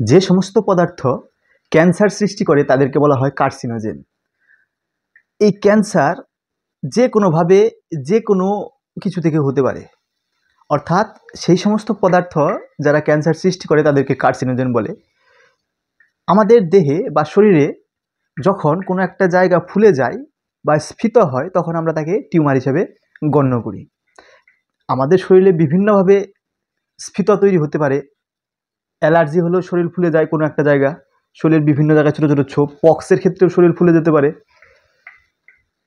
যে সমস্ত পদার্থ ক্যান্সার সৃষ্টি করে তাদেরকে বলা হয় কার্সিনোজেন। এই ক্যান্সার যে কোনোভাবে যে কোনো কিছু থেকে হতে পারে, অর্থাৎ সেই সমস্ত পদার্থ যারা ক্যান্সার সৃষ্টি করে তাদেরকে কার্সিনোজেন বলে। আমাদের দেহে বা শরীরে যখন কোনো একটা জায়গা ফুলে যায় বা স্ফীত হয় তখন আমরা তাকে টিউমার হিসেবে গণ্য করি। আমাদের শরীরে বিভিন্নভাবে স্ফীত তৈরি হতে পারে। অ্যালার্জি হলেও শরীর ফুলে যায় কোনো একটা জায়গা, শরীরের বিভিন্ন জায়গায় ছোটো ছোটো ছোপ। পক্সের ক্ষেত্রেও শরীর ফুলে যেতে পারে।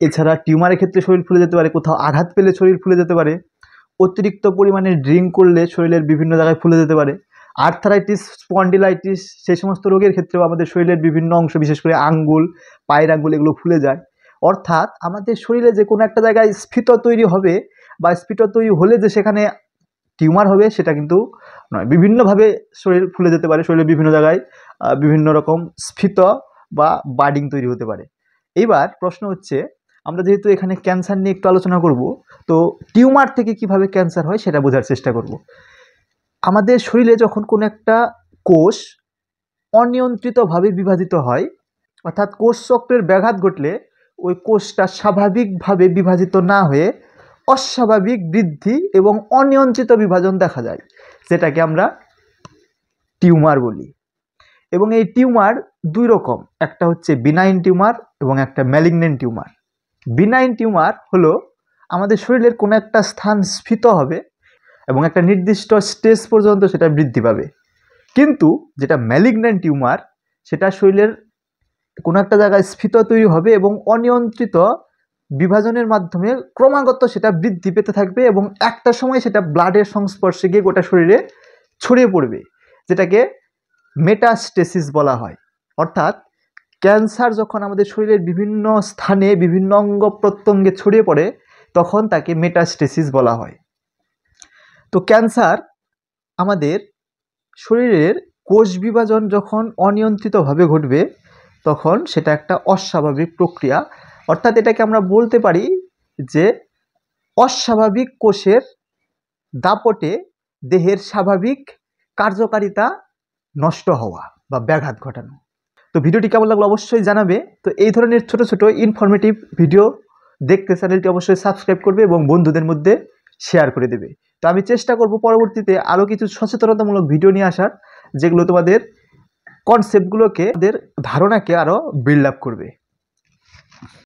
এছাড়া টিউমারের ক্ষেত্রে শরীর ফুলে যেতে পারে, কোথাও আঘাত পেলে শরীর ফুলে যেতে পারে, অতিরিক্ত পরিমাণে ড্রিঙ্ক করলে শরীরের বিভিন্ন জায়গায় ফুলে যেতে পারে। আর্থারাইটিস, স্পন্ডিলাইটিস সেই সমস্ত রোগের ক্ষেত্রেও আমাদের শরীরের বিভিন্ন অংশ, বিশেষ করে আঙ্গুল, পায়ের আঙ্গুল, এগুলো ফুলে যায়। অর্থাৎ আমাদের শরীরে যে কোনো একটা জায়গায় স্ফীত তৈরি হবে বা স্ফীত তৈরি হলে যে সেখানে টিউমার হবে সেটা কিন্তু নয়। বিভিন্নভাবে শরীর ফুলে যেতে পারে, শরীরের বিভিন্ন জায়গায় বিভিন্ন রকম স্ফীত বা বার্ডিং তৈরি হতে পারে। এইবার প্রশ্ন হচ্ছে, আমরা যেহেতু এখানে ক্যান্সার নিয়ে একটু আলোচনা করব, তো টিউমার থেকে কিভাবে ক্যান্সার হয় সেটা বোঝার চেষ্টা করব। আমাদের শরীরে যখন কোনো একটা কোষ অনিয়ন্ত্রিতভাবে বিভাজিত হয়, অর্থাৎ কোষ চক্রের ব্যাঘাত ঘটলে ওই কোষটা স্বাভাবিকভাবে বিভাজিত না হয়ে অস্বাভাবিক বৃদ্ধি এবং অনিয়ন্ত্রিত বিভাজন দেখা যায়, যেটাকে আমরা টিউমার বলি। এবং এই টিউমার দুই রকম, একটা হচ্ছে বিনাইন টিউমার এবং একটা ম্যালিগন্যান্ট টিউমার। বিনাইন টিউমার হলো আমাদের শরীরের কোনো একটা স্থান স্ফীত হবে এবং একটা নির্দিষ্ট স্টেজ পর্যন্ত সেটা বৃদ্ধি পাবে। কিন্তু যেটা ম্যালিগন্যান্ট টিউমার, সেটা শরীরের কোনো একটা জায়গায় স্ফীত তৈরি হবে এবং অনিয়ন্ত্রিত বিভাজনের মাধ্যমে ক্রমাগত সেটা বৃদ্ধি পেতে থাকবে এবং একটা সময় সেটা ব্লাডের সংস্পর্শে গিয়ে গোটা শরীরে ছড়িয়ে পড়বে, যেটাকে মেটাস্টেসিস বলা হয়। অর্থাৎ ক্যান্সার যখন আমাদের শরীরের বিভিন্ন স্থানে বিভিন্ন অঙ্গ প্রত্যঙ্গে ছড়িয়ে পড়ে তখন তাকে মেটাস্টেসিস বলা হয়। তো ক্যান্সার আমাদের শরীরের কোষ বিভাজন যখন অনিয়ন্ত্রিতভাবে ঘটবে তখন সেটা একটা অস্বাভাবিক প্রক্রিয়া। অর্থাৎ এটাকে আমরা বলতে পারি যে অস্বাভাবিক কোষের দাপটে দেহের স্বাভাবিক কার্যকারিতা নষ্ট হওয়া বা ব্যাঘাত ঘটানো। তো ভিডিওটি কেমন লাগলো অবশ্যই জানাবে। তো এই ধরনের ছোট ছোট ইনফরমেটিভ ভিডিও দেখতে চ্যানেলটি অবশ্যই সাবস্ক্রাইব করবে এবং বন্ধুদের মধ্যে শেয়ার করে দেবে। তো আমি চেষ্টা করব পরবর্তীতে আরও কিছু সচেতনতামূলক ভিডিও নিয়ে আসার, যেগুলো তোমাদের কনসেপ্টগুলোকে, ধারণাকে আরও বিল্ড আপ করবে।